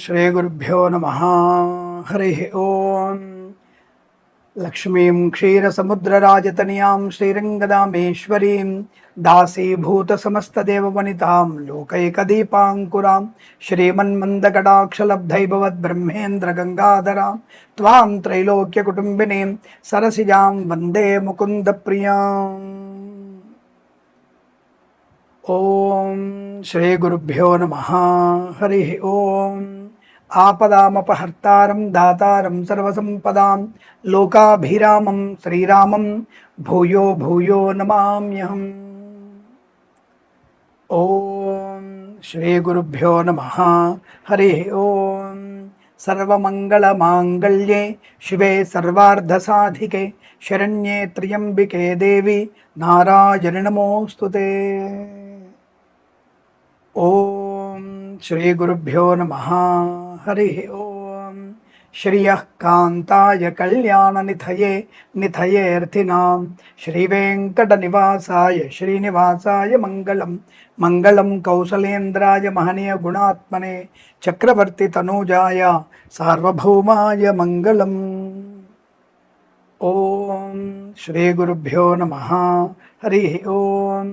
శ్రీ గురుభ్యో నమః. హరి ఓం. లక్ష్మీం క్షీరసముద్రరాజతనయాం శ్రీరంగదామేశ్వరీం దాసీభూతసమస్తదేవవనితాం లోకైకదీపాంకురాం శ్రీమన్మందకటాక్షలబ్ధైభవద్బ్రహ్మేంద్రగంగాధరాం త్వాం త్రైలోక్యకుటుంబినీం సరసిజాం వందే ముకుందప్రియాం. ఓం శ్రీ గురుభ్యో నమః. హరి ఓం. ఆపదామపహర్తారం దాతారం సర్వసంపదాం లోకాభిరామం శ్రీరామం భూయో భూయో నమామ్యహం. ఓం శ్రీ గురుభ్యో నమః. హరి ఓం. సర్వమంగళమాంగళ్యే శివే సర్వార్ధసాధికే శరణ్యే త్ర్యంబికే దేవి నారాయణి నమోస్తుతే. ఓం శ్రీ గురుభ్యో నమః. హరి ఓం. శ్రియః కాంతాయ కళ్యాణనిధయే నిధయేర్థినాం శ్రీవేంకటనివాసాయ శ్రీనివాసాయ మంగళం. మంగళం కౌసలేంద్రాయ మహనీయ గుణాత్మనే చక్రవర్తి తనూజాయ సార్వభౌమాయ మంగళం. ఓం శ్రీ గురుభ్యో నమః. హరి ఓం.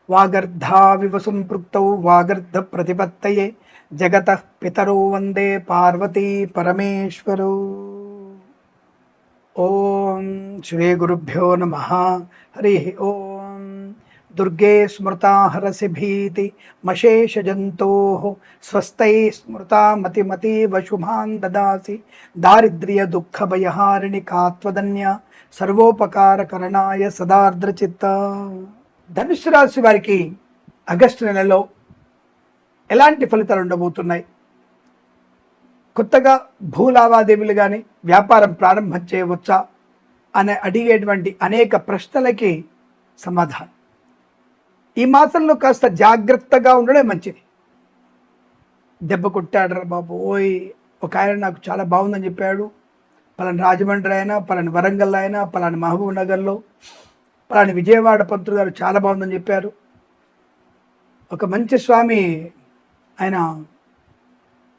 వాగర్ధావివ సంపృక్తౌ వాగర్ధ ప్రతిపత్తయే జగతః పితరౌ వందే పార్వతీ పరమేశ్వరౌ. ఓం శ్రీ గురుభ్యో నమః. హరి ఓం. దుర్గే స్మృతా హరసి భీతి మశేష జంతోః స్వస్తై స్మృతా మతిమతీవ శుభాన్ దదాసి దారిద్ర్య దుఃఖ భయహారిణి కాత్వదన్య సర్వోపకారకరణాయ సదార్ద్రచిత్త. ధనుసు రాశి వారికి ఆగస్టు నెలలో ఎలాంటి ఫలితాలు ఉండబోతున్నాయి? కొత్తగా భూ లావాదేవీలు కానీ వ్యాపారం ప్రారంభం చేయవచ్చా అని అడిగేటువంటి అనేక ప్రశ్నలకి సమాధానం. ఈ మాసంలో కాస్త జాగ్రత్తగా ఉండడం మంచిది. దెబ్బ కొట్టాడరా బాబు ఓయ్, ఒక ఆయన నాకు చాలా బాగుందని చెప్పాడు, పలాని రాజమండ్రి అయినా పలాని వరంగల్ అయినా పలాని మహబూబ్ నగర్లో పలాని విజయవాడ పంతులు గారు చాలా బాగుందని చెప్పారు, ఒక మంచి స్వామి ఆయన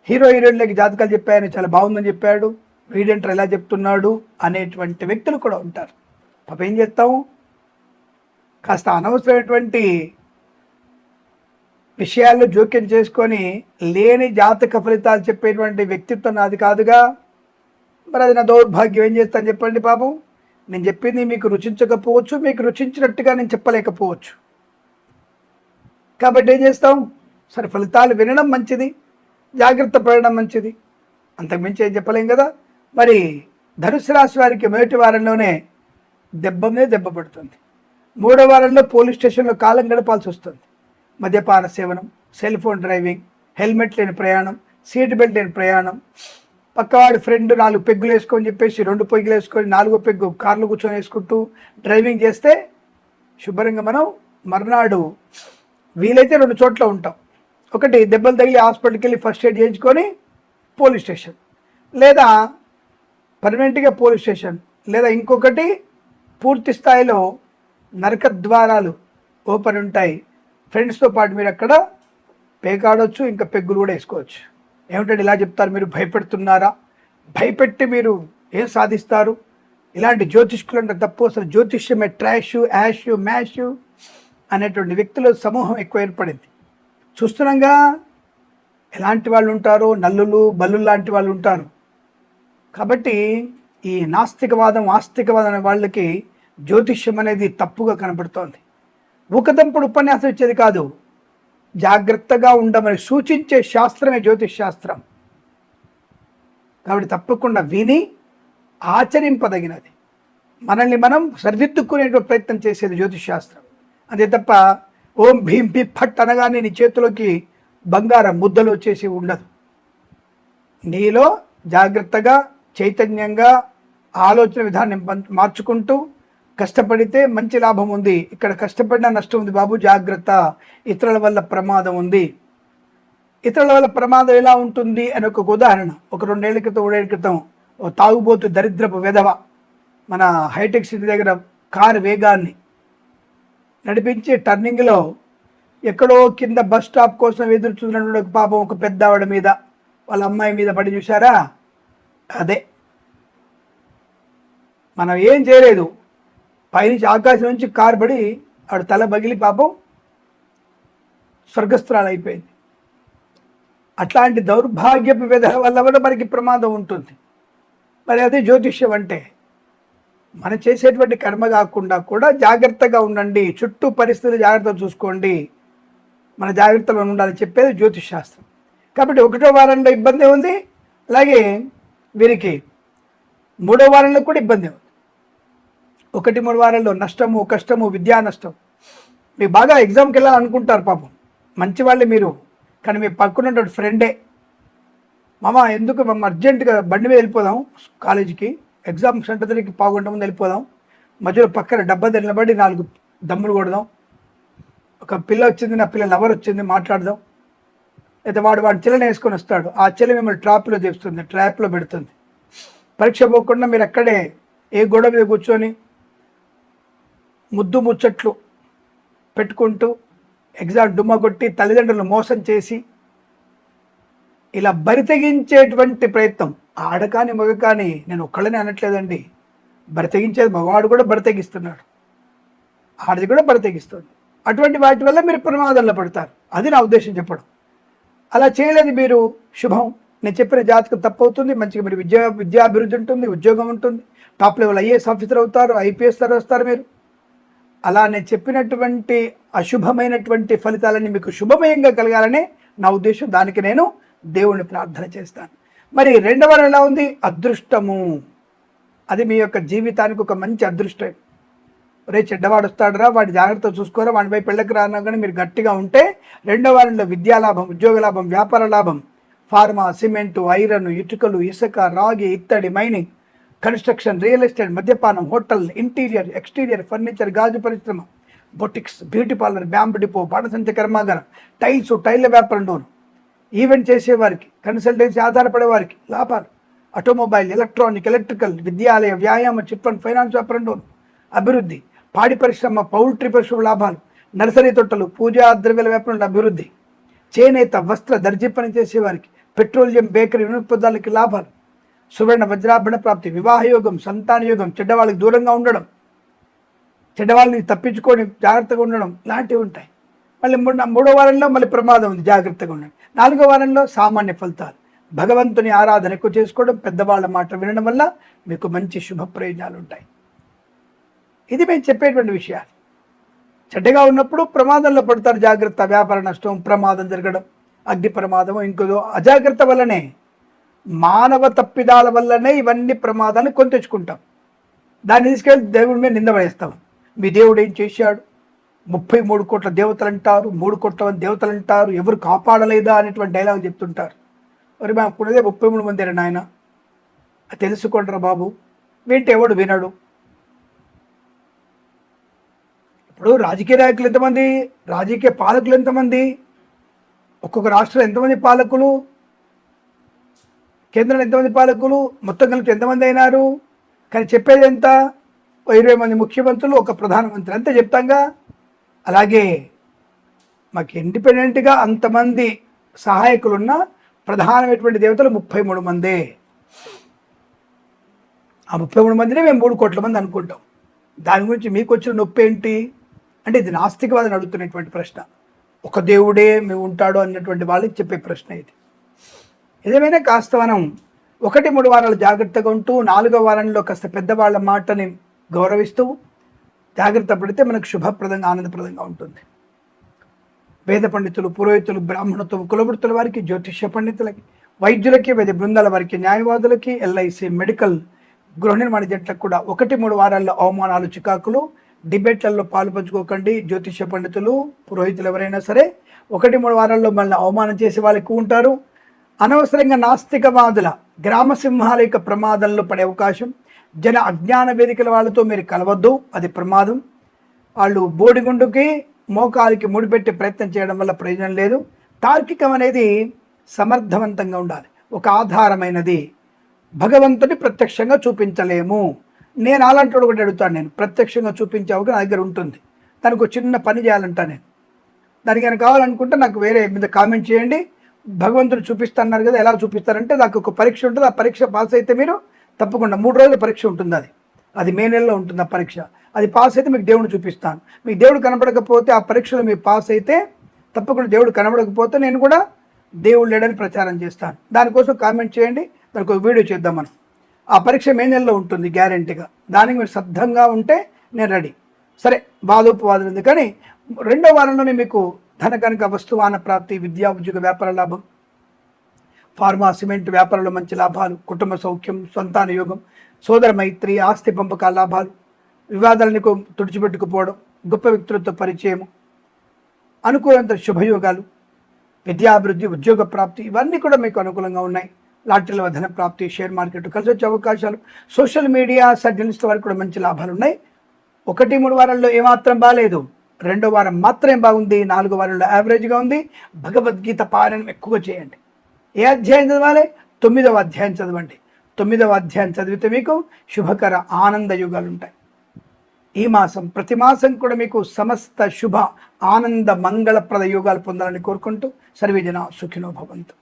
హీరో హీరోయిన్లకి జాతకాలు చెప్పాయని చాలా బాగుందని చెప్పాడు, వీడెంటర్ ఎలా చెప్తున్నాడు అనేటువంటి వ్యక్తులు కూడా ఉంటారు. పాప ఏం చేస్తాము, కాస్త అనవసరమైనటువంటి విషయాల్లో జోక్యం చేసుకొని లేని జాతక ఫలితాలు చెప్పేటువంటి వ్యక్తిత్వం నాది కాదుగా. మరి అది నా దౌర్భాగ్యం. ఏం చేస్తాను చెప్పండి పాపం. నేను చెప్పింది మీకు రుచించకపోవచ్చు, మీకు రుచించినట్టుగా నేను చెప్పలేకపోవచ్చు. కాబట్టి ఏం చేస్తాం, సరే ఫలితాలు వినడం మంచిది, జాగ్రత్త పడడం మంచిది, అంతకుమించి ఏం చెప్పలేం కదా. మరి ధనుసు రాశి వారికి మొదటి వారంలోనే దెబ్బ మీద దెబ్బ పడుతుంది. మూడో వారంలో పోలీస్ స్టేషన్లో కాలం గడపాల్సి వస్తుంది. మద్యపాన సేవనం, సెల్ ఫోన్ డ్రైవింగ్, హెల్మెట్ లేని ప్రయాణం, సీట్ బెల్ట్ లేని ప్రయాణం, పక్కవాడి ఫ్రెండ్ 4 పెగ్గులు వేసుకొని చెప్పేసి 2 పెగ్గులు వేసుకొని 4వ పెగ్గు కార్లు కూర్చొని వేసుకుంటూ డ్రైవింగ్ చేస్తే శుభ్రంగా మనం మర్నాడు వీలైతే 2 చోట్ల ఉంటాం. ఒకటి దెబ్బలు తగిలి హాస్పిటల్కి వెళ్ళి ఫస్ట్ ఎయిడ్ చేయించుకొని పోలీస్ స్టేషన్, లేదా పర్మనెంట్గా పోలీస్ స్టేషన్, లేదా ఇంకొకటి పూర్తి స్థాయిలో నరక ద్వారాలు ఓపెన్ ఉంటాయి. ఫ్రెండ్స్తో పాటు మీరు అక్కడ పేకాడవచ్చు, ఇంకా పెగ్గులు కూడా వేసుకోవచ్చు. ఏమిటంటే ఇలా చెప్తారు, మీరు భయపెడుతున్నారా? భయపెట్టి మీరు ఏం సాధిస్తారు? ఇలాంటి జ్యోతిష్కులు అంటే తప్పు. అసలు జ్యోతిష్యమే ట్రాష్, యాష్, మ్యాష్ అనేటువంటి వ్యక్తుల సమూహం ఎక్కువ ఏర్పడింది. చూస్తున్నాగా ఎలాంటి వాళ్ళు ఉంటారో, నల్లులు బల్లు లాంటి వాళ్ళు ఉంటారు. కాబట్టి ఈ నాస్తికవాదం ఆస్తికవాదం అనే వాళ్ళకి జ్యోతిష్యం అనేది తప్పుగా కనబడుతోంది. ఊకదంపుడు ఉపన్యాసం ఇచ్చేది కాదు, జాగ్రత్తగా ఉండమని సూచించే శాస్త్రమే జ్యోతిష్ శాస్త్రం. కాబట్టి తప్పకుండా విని ఆచరింపదగినది, మనల్ని మనం సరిదిద్దుకునేటువంటి ప్రయత్నం చేసేది జ్యోతిష్ శాస్త్రం. అంతే తప్ప ఓం భీం భీ ఫట్ అనగానే నీ చేతిలోకి బంగారం ముద్దలు వచ్చేసి ఉండదు. నీలో జాగ్రత్తగా చైతన్యంగా ఆలోచన విధానం మార్చుకుంటూ కష్టపడితే మంచి లాభం ఉంది, ఇక్కడ కష్టపడినా నష్టం ఉంది బాబు జాగ్రత్త, ఇతరుల వల్ల ప్రమాదం ఉంది. ఇతరుల వల్ల ప్రమాదం ఎలా ఉంటుంది అని ఒక ఉదాహరణ. ఒక 2 ఏళ్ల క్రితం 3 ఏళ్ల క్రితం ఓ తాగుబోతు దరిద్రపు వెధవ మన హైటెక్ సిటీ దగ్గర కారు వేగాన్ని నడిపించి టర్నింగ్లో ఎక్కడో కింద బస్ స్టాప్ కోసం ఎదురు చూసినటువంటి పాపం ఒక పెద్ద ఆవిడ మీద వాళ్ళ అమ్మాయి మీద పడి చూసారా, అదే మనం ఏం చేయలేదు, పైనుంచి ఆకాశం నుంచి కారు పడి ఆవిడ తల బగిలి పాపం స్వర్గస్థురాలు అయిపోయింది. అట్లాంటి దౌర్భాగ్యపు విధాల వల్ల కూడా మనకి ప్రమాదం ఉంటుంది. మరి అదే జ్యోతిష్యం అంటే. మనం చేసేటువంటి కర్మ కాకుండా కూడా జాగ్రత్తగా ఉండండి, చుట్టూ పరిస్థితులు జాగ్రత్తగా చూసుకోండి, మన జాగ్రత్తలో ఉండాలని చెప్పేది జ్యోతిష్ శాస్త్రం. కాబట్టి 1వ వారంలో ఇబ్బంది ఉంది, అలాగే వీరికి 3వ వారంలో కూడా ఇబ్బంది ఉంది. 1-3 వారాల్లో నష్టము, కష్టము, విద్యా నష్టం. మీకు బాగా ఎగ్జామ్కి వెళ్ళాలనుకుంటారు పాపం, మంచి వాళ్ళే మీరు, కానీ మీ పక్కన ఫ్రెండే, మామ ఎందుకు మేము అర్జెంటుగా బండి మీద వెళ్ళిపోదాం కాలేజీకి, ఎగ్జామ్ సెంటర్ దగ్గరికి పావుగంట ముందు వెళ్ళిపోదాం, మధ్యలో పక్కన డబ్బా నిలబడి 4 దమ్ములు కొడదాం, ఒక పిల్ల వచ్చింది, నా పిల్ల లవర్ వచ్చింది, మాట్లాడదాం. అయితే వాడి చెల్లెని వేసుకొని వస్తాడు, ఆ చెల్లె మిమ్మల్ని ట్రాప్లో పెడుతుంది. పరీక్ష పోకుండా మీరు అక్కడే ఏ గోడ మీద కూర్చొని ముద్దు ముచ్చట్లు పెట్టుకుంటూ ఎగ్జామ్ డుమ్మ కొట్టి తల్లిదండ్రులను మోసం చేసి ఇలా బరితెగించేటువంటి ప్రయత్నం. ఆడకాని మగ కానీ, నేను ఒక్కళ్ళని అనట్లేదండి, బరితెగించేది మగవాడు కూడా బరితెగిస్తున్నాడు, ఆడది కూడా బరితెగిస్తుంది. అటువంటి వాటి వల్ల మీరు ప్రమాదంలో పడతారు, అది నా ఉద్దేశం చెప్పడం. అలా చేయలేదు మీరు, శుభం. నేను చెప్పిన జాతకం తప్పవుతుంది, మంచిగా మీరు విద్యాభివృద్ధి ఉంటుంది, ఉద్యోగం ఉంటుంది, టాప్ లెవెల్ ఐఏఎస్ ఆఫీసర్ అవుతారు, ఐపీఎస్ వస్తారు మీరు. అలా నేను చెప్పినటువంటి అశుభమైనటువంటి ఫలితాలన్నీ మీకు శుభమయంగా కలగాలని నా ఉద్దేశం. దానికి నేను దేవుణ్ణి ప్రార్థన చేస్తాను. మరి 2వ వారం ఎలా ఉంది? అదృష్టము. అది మీ యొక్క జీవితానికి ఒక మంచి అదృష్టం. రే చెడ్డవాడు వస్తాడరా, వాడి జాగ్రత్త చూసుకోరా, వాడి వైపు పెళ్ళకి రానా, కానీ మీరు గట్టిగా ఉంటే 2వ వారంలో విద్యాలాభం, ఉద్యోగ లాభం, వ్యాపార లాభం, ఫార్మా, సిమెంటు, ఐరన్, ఇటుకలు, ఇసుక, రాగి, ఇత్తడి, మైనింగ్, కన్స్ట్రక్షన్, రియల్ ఎస్టేట్, మద్యపానం, హోటల్, ఇంటీరియర్, ఎక్స్టీరియర్, ఫర్నిచర్, గాజు పరిశ్రమ, boutiques, beauty parlour, bamboo depot, బాణసంచ కర్మాగారం, టైల్స్, టైల్ల వ్యాపారం, డోను, ఈవెంట్ చేసేవారికి, కన్సల్టెన్సీ ఆధారపడే వారికి లాభాలు, ఆటోమొబైల్, ఎలక్ట్రానిక్, ఎలక్ట్రికల్, విద్యాలయ, వ్యాయామ, చిట్ ఫండ్, ఫైనాన్స్ వ్యాపారం, డోను, అభివృద్ధి, పాడి పరిశ్రమ, పౌల్ట్రీ పరిశ్రమ లాభాలు, నర్సరీ తొట్టలు, పూజా ద్రవ్యాల వ్యాపారంలో అభివృద్ధి, చేనేత, వస్త్ర, దర్జీ పని చేసేవారికి, పెట్రోలియం, బేకరీ, వినోత్పదాలకి లాభాలు, సువర్ణ వజ్రాభరణ ప్రాప్తి, వివాహయోగం, సంతాన యోగం, చెడ్డవాళ్ళకి దూరంగా ఉండడం, చెడ్డవాళ్ళని తప్పించుకొని జాగ్రత్తగా ఉండడం, ఇలాంటివి ఉంటాయి. మళ్ళీ 3వ వారంలో మళ్ళీ ప్రమాదం ఉంది, జాగ్రత్తగా ఉండండి. 4వ వారంలో సామాన్య ఫలితాలు, భగవంతుని ఆరాధన ఎక్కువ చేసుకోవడం, పెద్దవాళ్ళ మాట వినడం వల్ల మీకు మంచి శుభ ప్రయోజనాలు ఉంటాయి. ఇది మేము చెప్పేటువంటి విషయాలు. చెడ్డగా ఉన్నప్పుడు ప్రమాదంలో పడతారు, జాగ్రత్త, వ్యాపార నష్టం, ప్రమాదం జరగడం, అగ్ని ప్రమాదం, ఇంకోదో అజాగ్రత్త వల్లనే, మానవ తప్పిదాల వల్లనే ఇవన్నీ ప్రమాదాన్ని కొని తెచ్చుకుంటాం. దాన్ని తీసుకెళ్ళి దేవుడి మీద నింద వేస్తాం. మీ దేవుడు ఏం చేశాడు, 33 కోట్ల దేవతలు అంటారు, 3 కోట్ల మంది దేవతలు అంటారు, ఎవరు కాపాడలేదా అనేటువంటి డైలాగ్ చెప్తుంటారు. మరి మాకున్నదే 33 మంది నాయన, తెలుసుకోండిరా బాబు, వింటే ఎవడు వినడు. ఇప్పుడు రాజకీయ నాయకులు ఎంతమంది, రాజకీయ పాలకులు ఎంతమంది, ఒక్కొక్క రాష్ట్రంలో ఎంతమంది పాలకులు, కేంద్రంలో ఎంతమంది పాలకులు, మొత్తం కలిపి ఎంతమంది అయినారు, కానీ చెప్పేది ఎంత, 20 మంది ముఖ్యమంత్రులు, ఒక ప్రధానమంత్రి, అంతే చెప్తాంగా. అలాగే మాకు ఇండిపెండెంట్గా అంతమంది సహాయకులున్న ప్రధానమైనటువంటి దేవతలు 33 మందే. ఆ 33 మందినే మేము 3 కోట్ల మంది అనుకుంటాం. దాని గురించి మీకు వచ్చిన నొప్పి ఏంటి అంటే, ఇది నాస్తికవాదని అడుగుతున్నటువంటి ప్రశ్న. ఒక దేవుడే మేము ఉంటాడు అన్నటువంటి వాళ్ళకి చెప్పే ప్రశ్న ఇది. ఏదేమైనా కాస్త మనం 1-3 వారాలు జాగ్రత్తగా ఉంటూ 4వ వారంలో కాస్త పెద్దవాళ్ళ మాటని గౌరవిస్తూ జాగ్రత్త పడితే మనకు శుభప్రదంగా, ఆనందప్రదంగా ఉంటుంది. వేద పండితులు, పురోహితులు, బ్రాహ్మణత్వం, కులవృత్తుల వారికి, జ్యోతిష్య పండితులకి, వైద్యులకి, వైద్య బృందాల వారికి, న్యాయవాదులకి, ఎల్ఐసి, మెడికల్, గృహ నిర్మాణ జట్లకు కూడా 1-3 వారాల్లో అవమానాలు, చికాకులు, డిబేట్లలో పాలు పంచుకోకండి. జ్యోతిష్య పండితులు, పురోహితులు ఎవరైనా సరే 1-3 వారాల్లో మళ్ళీ అవమానం చేసే వాళ్ళు ఎక్కువ ఉంటారు. అనవసరంగా నాస్తికవాదుల, గ్రామ సింహాల యొక్క ప్రమాదంలో పడే అవకాశం. జన అజ్ఞాన వేదికల వాళ్ళతో మీరు కలవద్దు, అది ప్రమాదం. వాళ్ళు బోడిగుండుకి మోకాలికి ముడిపెట్టే ప్రయత్నం చేయడం వల్ల ప్రయోజనం లేదు. తార్కికం అనేది సమర్థవంతంగా ఉండాలి, ఒక ఆధారమైనది. భగవంతుని ప్రత్యక్షంగా చూపించలేము. నేను అలాంటి ఒకటి అడుగుతాను, నేను ప్రత్యక్షంగా చూపించే అవకాశం నా దగ్గర ఉంటుంది, దానికి ఒక చిన్న పని చేయాలంటా నేను. దానికి కనుక కావాలనుకుంటే నాకు వేరే మీద కామెంట్ చేయండి, భగవంతుడు చూపిస్తున్నారు కదా, ఎలా చూపిస్తారంటే నాకు ఒక పరీక్ష ఉంటుంది. ఆ పరీక్ష పాస్ అయితే మీరు తప్పకుండా 3 రోజుల పరీక్ష ఉంటుంది. అది మే నెలలో ఉంటుంది ఆ పరీక్ష. అది పాస్ అయితే మీకు దేవుడు చూపిస్తాను. మీకు దేవుడు కనపడకపోతే ఆ పరీక్షలో మీరు పాస్ అయితే తప్పకుండా దేవుడు కనబడకపోతే నేను కూడా దేవుడు లేడని ప్రచారం చేస్తాను. దానికోసం కామెంట్ చేయండి, దానికి ఒక వీడియో చేద్దాం మనం. ఆ పరీక్ష మే నెలలో ఉంటుంది గ్యారెంటీగా. దానికి మీరు సిద్ధంగా ఉంటే నేను రెడీ. సరే, వాదోపవాదం ఉంది. కానీ 2వ వారంలోనే మీకు ధన కనుక వస్తువాన ప్రాప్తి, విద్యా ఉద్యోగ వ్యాపార లాభం, ఫార్మా సిమెంట్ వ్యాపారంలో మంచి లాభాలు, కుటుంబ సౌఖ్యం, సంతాన యోగం, సోదర మైత్రి, ఆస్తి పంపకాల లాభాలు, వివాదాలను తుడిచిపెట్టుకుపోవడం, గొప్ప వ్యక్తులతో పరిచయము, అనుకూలంత శుభయోగాలు, విద్యాభివృద్ధి, ఉద్యోగ ప్రాప్తి, ఇవన్నీ కూడా మీకు అనుకూలంగా ఉన్నాయి. లాటరీలో ధన ప్రాప్తి, షేర్ మార్కెట్ కలిసి వచ్చే అవకాశాలు, సోషల్ మీడియా జర్నలిస్ట్ వారికి కూడా మంచి లాభాలు ఉన్నాయి. 1-3 వారాల్లో ఏమాత్రం బాగాలేదు. 2వ వారం మాత్రమే బాగుంది. 4వ వారంలో యావరేజ్గా ఉంది. భగవద్గీత పారాయణం ఎక్కువగా చేయండి. ఏ అధ్యాయం చదవాలి? 9వ అధ్యాయం చదవండి. 9వ అధ్యాయం చదివితే మీకు శుభకర ఆనంద యుగాలు ఉంటాయి. ఈ మాసం ప్రతి మాసం కూడా మీకు సమస్త శుభ ఆనంద మంగళప్రద యోగాలు పొందాలని కోరుకుంటూ సర్వే జన సుఖినో భవంతు.